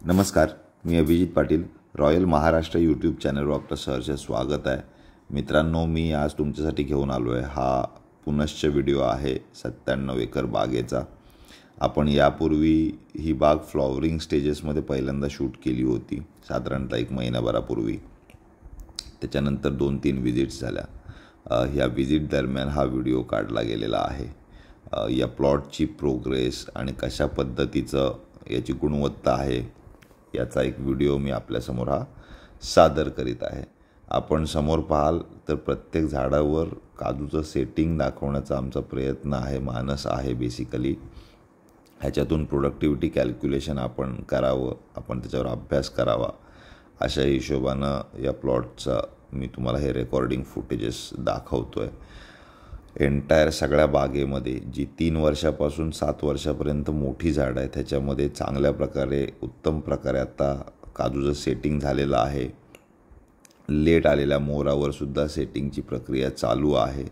नमस्कार, मी Abhijit Patil. Royal Maharashtra YouTube चॅनलवर आपलं सहर्ष स्वागत आहे. मित्रांनो, मी आज तुमच्यासाठी घेऊन आलो आहे हा पुनश्च व्हिडिओ आहे 97 एकर बागेचा. आपण यापूर्वी ही बाग फ्लॉवरिंग स्टेजेसमध्ये पहिल्यांदा शूट केली होती, साधारणतः 1 महिनाभरापूर्वी. त्याच्यानंतर 2-3 विजिट्स झाल्या. ह्या विजिट दरम्यान हा व्हिडिओ काढला गेलेला आहे. या प्लॉटची प्रोग्रेस आणि कशा पद्धतीचं याची गुणवत्ता आहे याचा एक व्हिडिओ मी आपल्यासमोर सादर करीत आहे. आपण समोर पाहाल तर प्रत्येक झाडावर काजूचं सेटिंग दाखवण्याचा आमचा प्रयत्न आहे, मानस आहे बेसिकली. ह्याच्यातून प्रोडक्टिव्हिटी कॅल्क्युलेशन आपण करावं, आपण त्याच्यावर अभ्यास करावा, अशा हिशोबानं या प्लॉटचा मी तुम्हाला हे रेकॉर्डिंग फुटेजेस दाखवतो आहे. एंटायर सगळ्या बागेमध्ये जी 3 वर्षापासून 7 वर्षापर्यंत मोठी झाडं आहे त्याच्यामध्ये चांगल्या प्रकारे, उत्तम प्रकारे आता काजूचं सेटिंग झालेलं आहे. लेट आलेल्या मोरावर सुद्धा सेटिंगची प्रक्रिया चालू आहे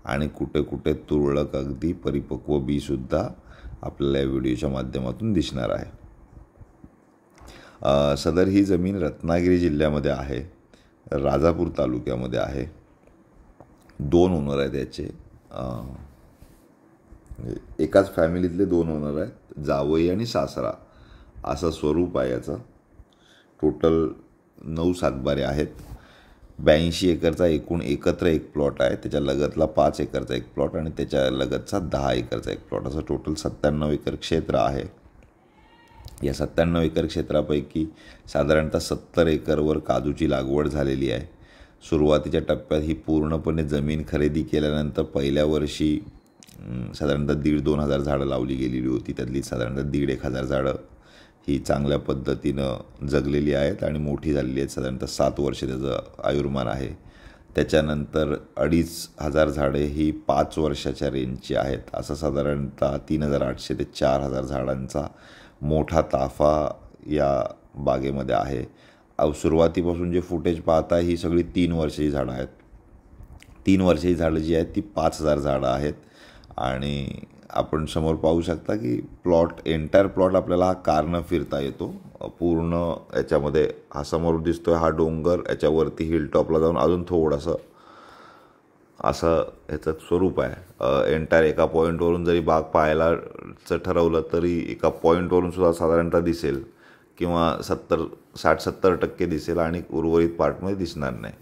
आणि कुठे कुठे तुरळक अगदी परिपक्व बीसुद्धा आपल्याला या व्हिडिओच्या माध्यमातून दिसणार आहे. सदर ही जमीन रत्नागिरी जिल्ह्यामध्ये आहे, राजापूर तालुक्यामध्ये आहे. 2 ओनर आहेत याचे. एकाच फॅमिलीतले 2 ओनर आहेत, जावई आणि सासरा असं स्वरूप आहे याचं. टोटल 9 सातबारे आहेत. 82 एकरचा एकूण एकत्र एक प्लॉट आहे. त्याच्या लगतला 5 एकरचा एक प्लॉट आणि त्याच्या लगतचा 10 एकरचा एक प्लॉट, असं टोटल 97 एकर क्षेत्र आहे. या 97 एकर क्षेत्रापैकी साधारणतः 70 एकरवर काजूची लागवड झालेली आहे. सुरुवातीच्या टप्प्यात ही पूर्णपणे जमीन खरेदी केल्यानंतर पहिल्या वर्षी साधारणतः 1,500-2 हजार झाडं लावली गेलेली होती. त्यातली साधारणतः 1,500-1,000 झाडं ही चांगल्या पद्धतीनं जगलेली आहेत आणि मोठी झालेली आहेत. साधारणतः 7 वर्ष त्याचं आयुर्मान आहे. त्याच्यानंतर 2,500 झाडे ही 5 वर्षाच्या रेंजची आहेत. असं साधारणतः 3,800 ते 4,000 झाडांचा मोठा ताफा या बागेमध्ये आहे. सुरुवातीपासून जे फुटेज पाहता ही सगळी 3 वर्षाची झाडं आहेत. 3 वर्षाची झाडं जी आहेत ती 5,000 झाडं आहेत. आणि आपण समोर पाहू शकता की एंटायर प्लॉट आपल्याला हा कारनं फिरता येतो. पूर्ण याच्यामध्ये हा समोर दिसतोय हा डोंगर, याच्यावरती हिल टॉपला जाऊन अजून थोडंसं असं ह्याचं स्वरूप आहे. एंटायर एका पॉईंटवरून जरी बाग पाहायलाचं ठरवलं तरी एका पॉईंटवरून सुद्धा साधारणतः दिसेल किंवा 60-70% दिसेल आणि उर्वरित पार्टमध्ये दिसणार नाही.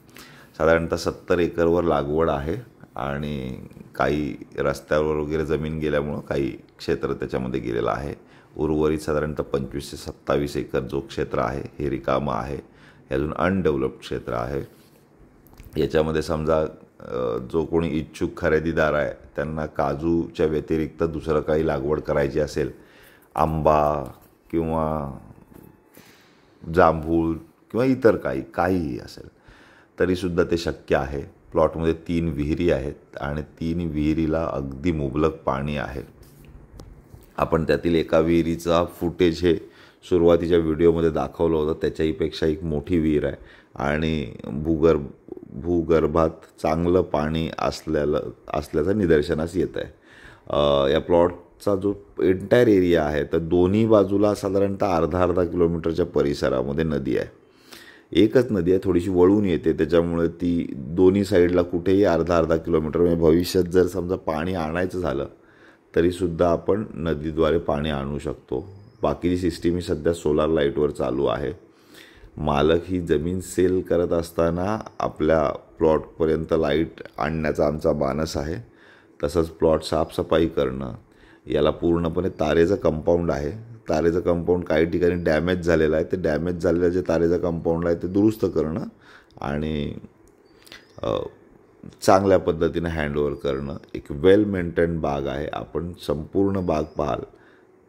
साधारणतः 70 एकरवर लागवड आहे आणि काही रस्त्यावर वगैरे जमीन गेल्यामुळं काही क्षेत्र त्याच्यामध्ये गेलेलं आहे. उर्वरित साधारणतः 25 ते 27 एकर जो क्षेत्र आहे हे रिकामं आहे. हे अजून अनडेव्हलप्ड क्षेत्र आहे. याच्यामध्ये समजा जो कोणी इच्छुक खरेदीदार आहे त्यांना काजूच्या व्यतिरिक्त दुसरं काही लागवड करायची असेल, आंबा किंवा जांभूळ किंवा इतर काहीही असेल तरीसुद्धा ते शक्य आहे. प्लॉटमध्ये 3 विहिरी आहेत आणि 3 विहिरीला अगदी मुबलक पाणी आहे. आपण त्यातील एका विहिरीचा फुटेज हे सुरुवातीच्या व्हिडिओमध्ये दाखवलं होतं. त्याच्याहीपेक्षा एक मोठी विहीर आहे आणि भूगर्भात चांगलं पाणी असल्याचं निदर्शनास येत आहे. या प्लॉटचा जो एंटायर एरिया आहे तर दोन्ही बाजूला साधारणतः अर्धा किलोमीटरच्या परिसरामध्ये नदी आहे. एकच नदी आहे, थोडीशी वळून येते, त्याच्यामुळे ती दोन्ही साईडला कुठेही अर्धा किलोमीटर, म्हणजे भविष्यात जर समजा पाणी आणायचं झालं तरीसुद्धा आपण नदीद्वारे पाणी आणू शकतो. बाकीची सिस्टीम ही सध्या सोलार लाईटवर चालू आहे. मालक ही जमीन सेल करत असताना आपल्या प्लॉटपर्यंत लाईट आणण्याचा आमचा मानस आहे. तसंच प्लॉट साफसफाई करणं, याला पूर्णपणे तारेचं कंपाऊंड आहे. तारेचं कंपाऊंड काही ठिकाणी डॅमेज झालेलं आहे. ते डॅमेज झालेलं जे तारेचं कंपाऊंड आहे ते दुरुस्त करणं आणि चांगल्या पद्धतीनं हँडओव्हर करणं. एक वेल मेंटेन बाग आहे. आपण संपूर्ण बाग पाहाल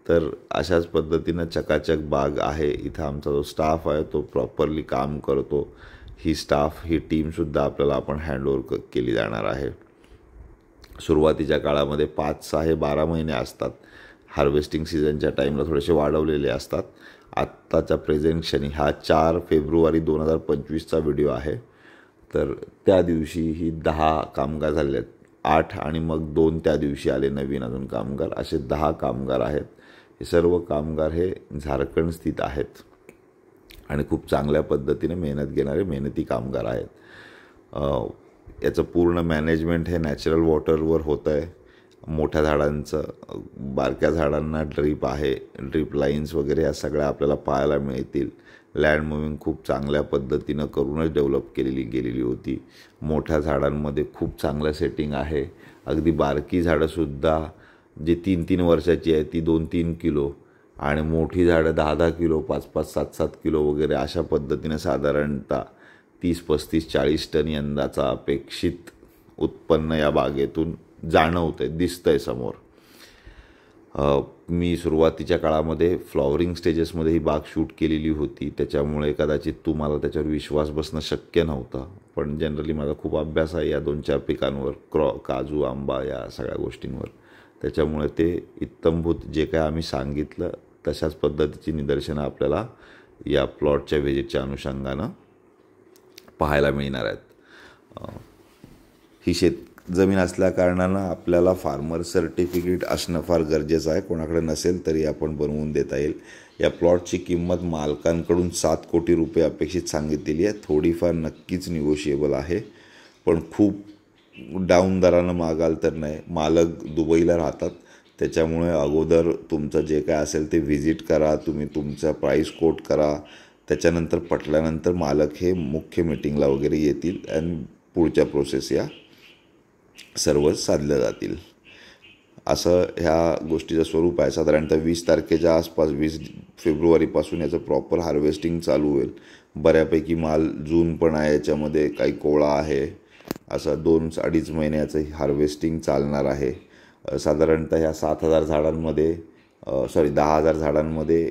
तर अशाच पद्धतीनं चकाचक बाग आहे. इथं आमचा जो स्टाफ आहे तो प्रॉपरली काम करतो. ही टीमसुद्धा आपल्याला आपण हँडओव्हर केली जाणार आहे. सुरुवातीच्या काळामध्ये 5-6 हे 12 महिने असतात. हार्वेस्टिंग सीझनच्या टाईमला थोडेसे वाढवलेले असतात. आत्ताच्या प्रेझेंट क्षणी हा 4 फेब्रुवारी 2025चा व्हिडिओ आहे. तर त्या दिवशी ही 10 कामगार झालेले आहेत. 8 आणि मग 2 त्या दिवशी आले नवीन अजून कामगार, असे 10 कामगार आहेत. हे सर्व कामगार हे झारखंड स्थित आहेत. आणि खूप चांगल्या पद्धतीने मेहनत घेणारे मेहनती कामगार आहेत. याचं पूर्ण मॅनेजमेंट हे नॅचरल वॉटरवर होतं आहे. मोठ्या झाडांचं, बारक्या झाडांना ड्रीप आहे, ड्रीप लाईन्स वगैरे या सगळ्या आपल्याला पाहायला मिळतील. लँड मुव्हिंग खूप चांगल्या पद्धतीनं करूनच डेव्हलप केलेली गेलेली होती. मोठ्या झाडांमध्ये खूप चांगलं सेटिंग आहे. अगदी बारकी झाडंसुद्धा जी 3-3 वर्षाची आहे ती 2-3 किलो, आणि मोठी झाडं 10-10 किलो, 5-5, 7-7 किलो वगैरे अशा पद्धतीने साधारणतः 30-35-40 टन यंदाचा अपेक्षित उत्पन्न या बागेतून जाणवतं आहे, दिसतं आहे समोर. मी सुरुवातीच्या काळामध्ये फ्लॉवरिंग स्टेजेसमध्ये ही बाग शूट केलेली होती, त्याच्यामुळे कदाचित तुम्हाला त्याच्यावर विश्वास बसणं शक्य नव्हतं. पण जनरली माझा खूप अभ्यास आहे या 2-4 पिकांवर, काजू, आंबा या सगळ्या गोष्टींवर. त्याच्यामुळे ते इत्थंभूत जे काय आम्ही सांगितलं तशाच पद्धतीची निदर्शनं आपल्याला या प्लॉटच्या व्हिजिटच्या अनुषंगानं पाहायला मिळणार आहेत. ही जमीन असल्याकारणानं आपल्याला फार्मर सर्टिफिकेट असणं फार गरजेचं आहे. कोणाकडे नसेल तरी आपण बनवून देता येईल. या प्लॉटची किंमत मालकांकडून 7 कोटी रुपये अपेक्षित सांगितलेली आहे. थोडीफार नक्कीच निगोशिएबल आहे, पण खूप डाऊन दरानं मागाल तर नाही. मालक दुबईला राहतात, त्याच्यामुळे अगोदर तुमचं जे काय असेल ते व्हिजिट करा, तुम्ही तुमचा प्राईस कोट करा. त्याच्यानंतर पटल्यानंतर मालक हे मुख्य मीटिंगला वगैरे येतील आणि पुढच्या प्रोसेस या सर्व साधल्या जातील. असं ह्या गोष्टीचं स्वरूप आहे. साधारणतः 20 तारखेच्या आसपास, 20 फेब्रुवारीपासून याचं प्रॉपर हार्वेस्टिंग चालू होईल. बऱ्यापैकी माल जून पण आहे, याच्यामध्ये काही कोवळा आहे. असं 2-2.5 महिन्याचं हार्वेस्टिंग चालणार आहे. साधारणतः ह्या 7,000 झाडांमध्ये 10,000 झाडांमध्ये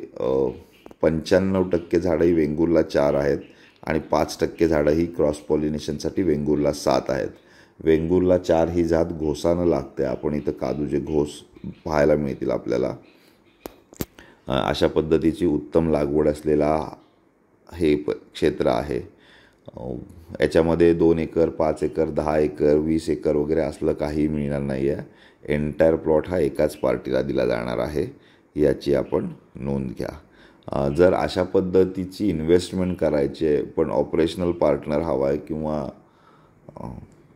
95% झाडं ही वेंगुर्ला 4 आहेत आणि 5% झाडं ही क्रॉस पॉलिनेशनसाठी वेंगुर्ला 7 आहेत. वेंगुर्ला 4 ही जात घोसानं लागते. आपण इथं काजूचे घोस पाहायला मिळतील आपल्याला. अशा पद्धतीची उत्तम लागवड असलेला हे क्षेत्र आहे. याच्यामध्ये 2 एकर, 5 एकर, 10 एकर, 20 एकर वगैरे असलं काही मिळणार नाही आहे. एंटायर प्लॉट हा एकाच पार्टीला दिला जाणार आहे, याची आपण नोंद घ्या. जर अशा पद्धतीची इन्व्हेस्टमेंट करायची आहे, पण ऑपरेशनल पार्टनर हवा आहे किंवा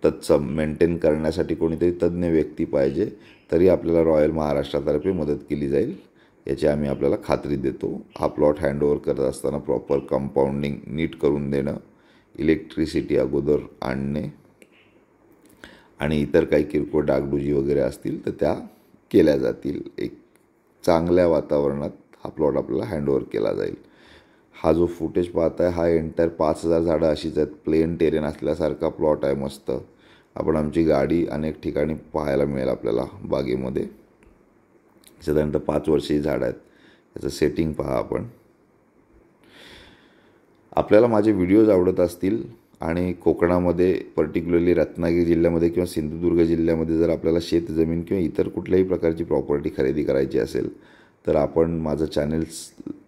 तत्सम मेंटेन करण्यासाठी कोणीतरी तज्ज्ञ व्यक्ती पाहिजे, तरी आपल्याला रॉयल महाराष्ट्रातर्फे मदत केली जाईल, याची आम्ही आपल्याला खात्री देतो. हा प्लॉट हँडओव्हर करत असताना प्रॉपर कंपाऊंडिंग नीट करून देणं, इलेक्ट्रिसिटी अगोदर आणणे आणि इतर काही किरकोळ डागडुजी वगैरे असतील तर त्या केल्या जातील. एक चांगल्या वातावरणात हा प्लॉट आपल्याला हँडओव्हर केला जाईल. हा जो फुटेज पाहताय हा एंटायर 5,000 झाडं अशीच आहेत. प्लेन टेरेन असल्यासारखा प्लॉट आहे मस्त. आपण आमची गाडी अनेक ठिकाणी पाहायला मिळेल आपल्याला बागेमध्ये. साधारणतः 5 वर्षी झाडं आहेत. याचं सेटिंग पहा आपण. आपल्याला माझे व्हिडिओज आवडत असतील आणि कोकणामध्ये पर्टिक्युलरली रत्नागिरी जिल्ह्यामध्ये किंवा सिंधुदुर्ग जिल्ह्यामध्ये जर आपल्याला शेतजमीन किंवा इतर कुठल्याही प्रकारची प्रॉपर्टी खरेदी करायची असेल तर आपण माझं चॅनल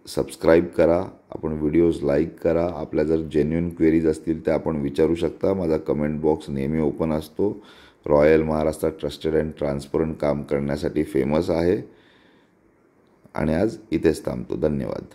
सबस्क्राईब करा, आपण व्हिडिओज लाईक करा. आपल्या जर जेन्युइन क्वेरीज असतील त्या आपण विचारू शकता. माझा कमेंट बॉक्स नेहमी ओपन असतो. Royal Maharashtra trusted and transparent काम करण्यासाठी फेमस आहे. आणि आज इथेच थांबतो. धन्यवाद.